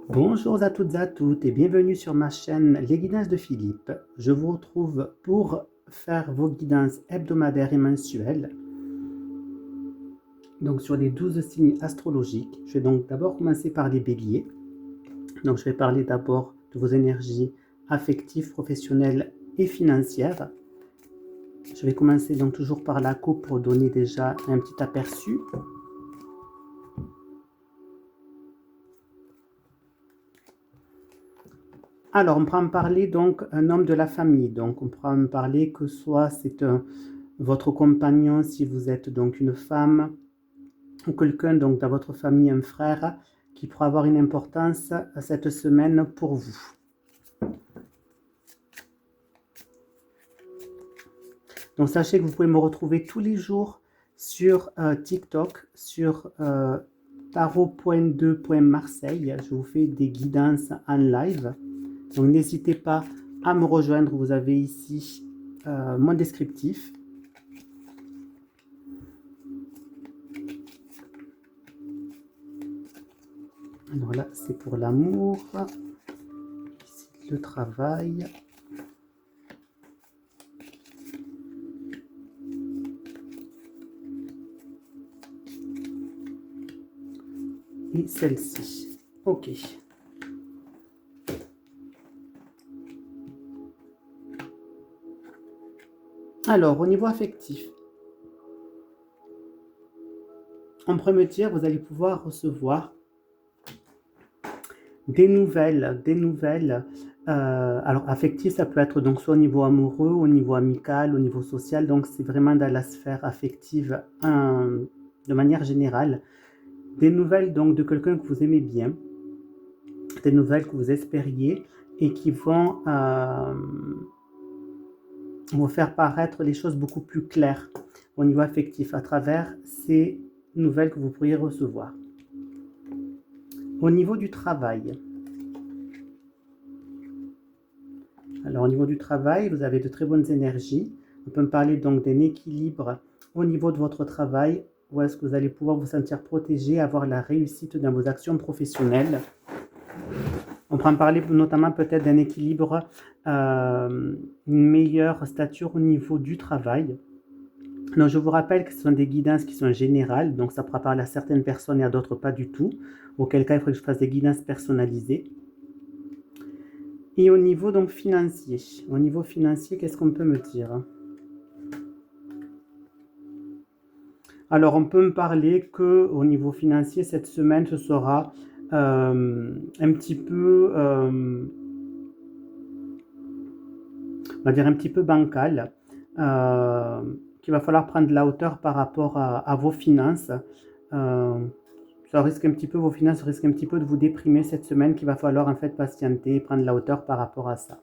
Bonjour à toutes et à toutes et bienvenue sur ma chaîne Les Guidances de Philippe. Je vous retrouve pour faire vos guidances hebdomadaires et mensuelles. Donc sur les 12 signes astrologiques. Je vais donc d'abord commencer par les béliers. Donc je vais parler d'abord de vos énergies affectives, professionnelles et financières. Je vais commencer donc toujours par la coupe pour donner déjà un petit aperçu. Alors, on peut en parler donc un homme de la famille. Donc, on peut en parler que soit c'est votre compagnon si vous êtes donc une femme ou quelqu'un donc dans votre famille, un frère qui pourra avoir une importance cette semaine pour vous. Donc, sachez que vous pouvez me retrouver tous les jours sur TikTok, sur tarot.2.marseille. Je vous fais des guidances en live. Donc n'hésitez pas à me rejoindre, vous avez ici mon descriptif. Alors là, c'est pour l'amour. Ici, le travail. Et celle-ci. Ok. Alors, au niveau affectif, on pourrait me dire, vous allez pouvoir recevoir des nouvelles. Alors, affectif, ça peut être donc soit au niveau amoureux, au niveau amical, au niveau social. Donc, c'est vraiment dans la sphère affective de manière générale. Des nouvelles donc de quelqu'un que vous aimez bien, des nouvelles que vous espériez et qui vont vous faire paraître les choses beaucoup plus claires au niveau affectif à travers ces nouvelles que vous pourriez recevoir. Au niveau du travail, alors au niveau du travail, vous avez de très bonnes énergies. On peut me parler donc d'un équilibre au niveau de votre travail, où est-ce que vous allez pouvoir vous sentir protégé, avoir la réussite dans vos actions professionnelles. On peut en parler notamment peut-être d'un équilibre, une meilleure stature au niveau du travail. Donc je vous rappelle que ce sont des guidances qui sont générales, donc ça pourra parler à certaines personnes et à d'autres pas du tout, auquel cas il faudrait que je fasse des guidances personnalisées. Et au niveau donc financier, qu'est-ce qu'on peut me dire? Alors on peut me parler que au niveau financier, cette semaine, ce sera un petit peu, on va dire un petit peu bancal, qu'il va falloir prendre de la hauteur par rapport à vos finances. Ça risque un petit peu, vos finances risquent un petit peu de vous déprimer cette semaine, qu'il va falloir en fait patienter et prendre de la hauteur par rapport à ça.